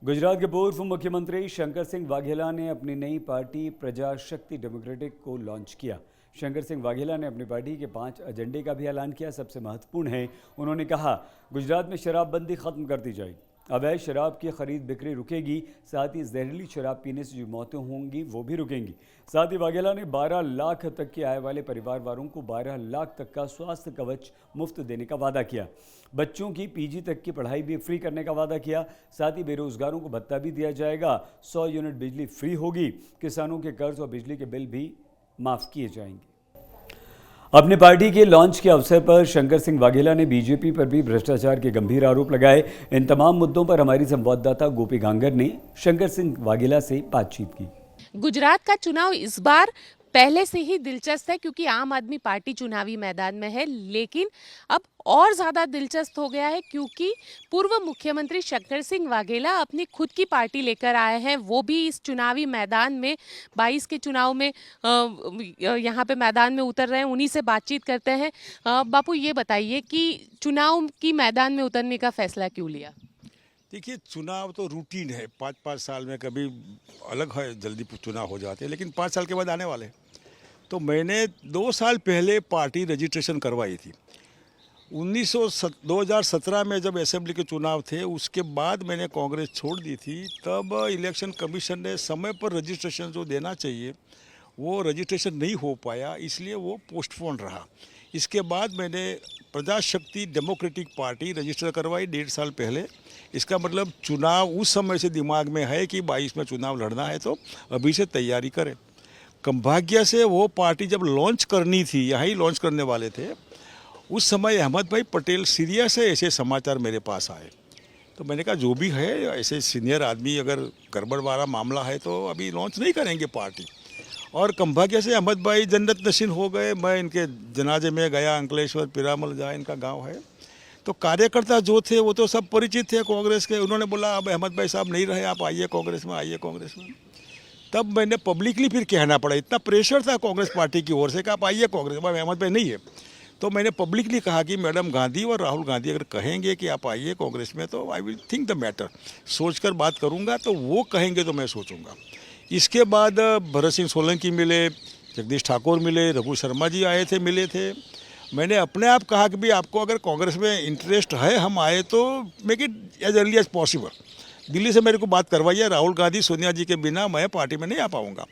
गुजरात के पूर्व मुख्यमंत्री शंकर सिंह वाघेला ने अपनी नई पार्टी प्रजाशक्ति डेमोक्रेटिक को लॉन्च किया। शंकर सिंह वाघेला ने अपनी पार्टी के 5 एजेंडे का भी ऐलान किया। सबसे महत्वपूर्ण है, उन्होंने कहा, गुजरात में शराबबंदी खत्म कर दी जाएगी, अवैध शराब की खरीद बिक्री रुकेगी, साथ ही जहरीली शराब पीने से जो मौतें होंगी वो भी रुकेंगी। साथ ही वाघेला ने 12 लाख तक की आय वाले परिवार वालों को 12 लाख तक का स्वास्थ्य कवच मुफ्त देने का वादा किया। बच्चों की पीजी तक की पढ़ाई भी फ्री करने का वादा किया। साथ ही बेरोजगारों को भत्ता भी दिया जाएगा। 100 यूनिट बिजली फ्री होगी। किसानों के कर्ज और बिजली के बिल भी माफ किए जाएंगे। अपनी पार्टी के लॉन्च के अवसर पर शंकर सिंह वाघेला ने बीजेपी पर भी भ्रष्टाचार के गंभीर आरोप लगाए। इन तमाम मुद्दों पर हमारी संवाददाता गोपी गांगर ने शंकर सिंह वाघेला से बातचीत की। गुजरात का चुनाव इस बार पहले से ही दिलचस्प है क्योंकि आम आदमी पार्टी चुनावी मैदान में है, लेकिन अब और ज़्यादा दिलचस्प हो गया है क्योंकि पूर्व मुख्यमंत्री शंकर सिंह वाघेला अपनी खुद की पार्टी लेकर आए हैं। वो भी इस चुनावी मैदान में 22 के चुनाव में यहाँ पे मैदान में उतर रहे हैं। उन्हीं से बातचीत करते हैं। बापू, ये बताइए कि चुनाव की मैदान में उतरने का फैसला क्यों लिया? देखिए, चुनाव तो रूटीन है। 5-5 साल में कभी अलग है, जल्दी चुनाव हो जाते हैं, लेकिन 5 साल के बाद आने वाले हैं। तो मैंने 2 साल पहले पार्टी रजिस्ट्रेशन करवाई थी। 2017 में जब असेंबली के चुनाव थे, उसके बाद मैंने कांग्रेस छोड़ दी थी। तब इलेक्शन कमीशन ने समय पर रजिस्ट्रेशन जो देना चाहिए वो रजिस्ट्रेशन नहीं हो पाया, इसलिए वो पोस्टपोन रहा। इसके बाद मैंने प्रजाशक्ति डेमोक्रेटिक पार्टी रजिस्टर करवाई 1.5 साल पहले। इसका मतलब चुनाव उस समय से दिमाग में है कि 22 में चुनाव लड़ना है, तो अभी से तैयारी करें। कंभाग्य से वो पार्टी जब लॉन्च करनी थी, यहाँ ही लॉन्च करने वाले थे, उस समय अहमद भाई पटेल सीरियस है, ऐसे समाचार मेरे पास आए। तो मैंने कहा जो भी है, ऐसे सीनियर आदमी अगर गड़बड़ वाला मामला है तो अभी लॉन्च नहीं करेंगे पार्टी। और कंभाग्य से अहमद भाई जन्नत नशीन हो गए। मैं इनके जनाजे में गया, अंकलेश्वर पिरामल जहाँ इनका गांव है। तो कार्यकर्ता जो थे वो तो सब परिचित थे कांग्रेस के। उन्होंने बोला अब अहमद भाई साहब नहीं रहे, आप आइए कांग्रेस में, आइए कांग्रेस में। तब मैंने पब्लिकली फिर कहना पड़ा, इतना प्रेशर था कांग्रेस पार्टी की ओर से कि आप आइए कांग्रेस में, अहमद भाई नहीं है। तो मैंने पब्लिकली कहा कि मैडम गांधी और राहुल गांधी अगर कहेंगे कि आप आइए कांग्रेस में, तो I will think the matter, सोचकर बात करूंगा। तो वो कहेंगे तो मैं सोचूंगा। इसके बाद भरत सिंह सोलंकी मिले, जगदीश ठाकुर मिले, रघु शर्मा जी आए थे, मिले थे। मैंने अपने आप कहा कि भाई आपको अगर कांग्रेस में इंटरेस्ट है, हम आए तो make it as early as possible. Delhi से मेरे को बात करवाइए, राहुल गांधी सोनिया जी के बिना मैं पार्टी में नहीं आ पाऊँगा।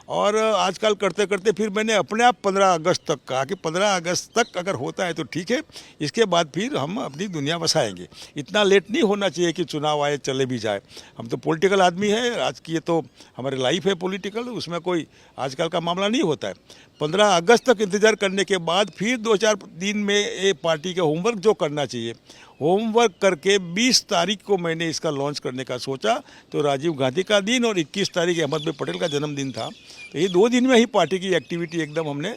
और आजकल करते करते फिर मैंने अपने आप 15 अगस्त तक कहा कि 15 अगस्त तक अगर होता है तो ठीक है, इसके बाद फिर हम अपनी दुनिया बसाएंगे। इतना लेट नहीं होना चाहिए कि चुनाव आए चले भी जाए। हम तो पॉलिटिकल आदमी है, आज की ये तो हमारी लाइफ है पॉलिटिकल, उसमें कोई आजकल का मामला नहीं होता है। 15 अगस्त तक इंतज़ार करने के बाद फिर 2-4 दिन में ये पार्टी के होमवर्क जो करना चाहिए, होमवर्क करके 20 तारीख को मैंने इसका लॉन्च करने का सोचा। तो राजीव गांधी का दिन और 21 तारीख अहमद भाई पटेल का जन्मदिन था। तो ये 2 दिन में ही पार्टी की एक्टिविटी एकदम हमने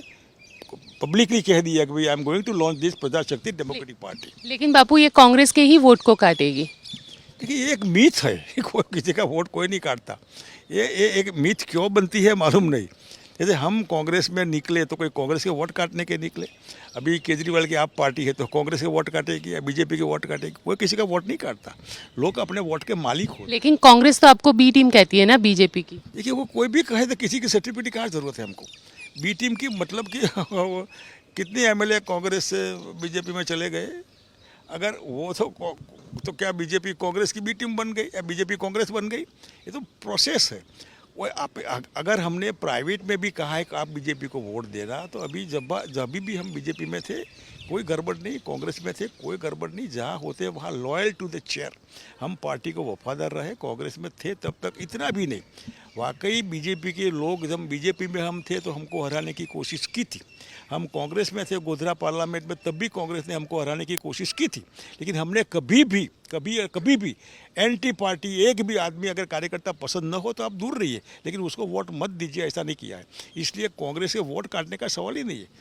पब्लिकली कह दिया कि भाई I am going to launch this Prajashakti Democratic Party. लेकिन बापू, ये कांग्रेस के ही वोट को काटेगी। देखिए, ये एक मीथ है, किसी का वोट कोई नहीं काटता। ये एक मीथ क्यों बनती है मालूम नहीं। जैसे हम कांग्रेस में निकले तो कोई कांग्रेस के वोट काटने के निकले। अभी केजरीवाल की आप पार्टी है तो कांग्रेस के वोट काटेगी या बीजेपी के वोट काटेगी, कोई किसी का वोट नहीं काटता। लोग अपने वोट के मालिक होते। लेकिन कांग्रेस तो आपको बी टीम कहती है ना, बीजेपी की। देखिए, वो कोई भी कहे तो किसी की सर्टिफिकेट की जरूरत है हमको। बी टीम की मतलब कि कितने एमएलए कांग्रेस से बीजेपी में चले गए। अगर वो तो क्या बीजेपी कांग्रेस की बी टीम बन गई या बीजेपी कांग्रेस बन गई? ये तो प्रोसेस है। वो आप अगर हमने प्राइवेट में भी कहा है कि आप बीजेपी को वोट देना, तो अभी जब भी हम बीजेपी में थे कोई गड़बड़ नहीं, कांग्रेस में थे कोई गड़बड़ नहीं। जहाँ होते वहाँ लॉयल टू द चेयर, हम पार्टी को वफादार रहे। कांग्रेस में थे तब तक इतना भी नहीं। वाकई बीजेपी के लोग, जब बीजेपी में हम थे तो हमको हराने की कोशिश की थी। हम कांग्रेस में थे गोधरा पार्लियामेंट में, तब भी कांग्रेस ने हमको हराने की कोशिश की थी। लेकिन हमने कभी भी एंटी पार्टी एक भी आदमी, अगर कार्यकर्ता पसंद न हो तो आप दूर रहिए, लेकिन उसको वोट मत दीजिए, ऐसा नहीं किया है। इसलिए कांग्रेस के वोट काटने का सवाल ही नहीं है।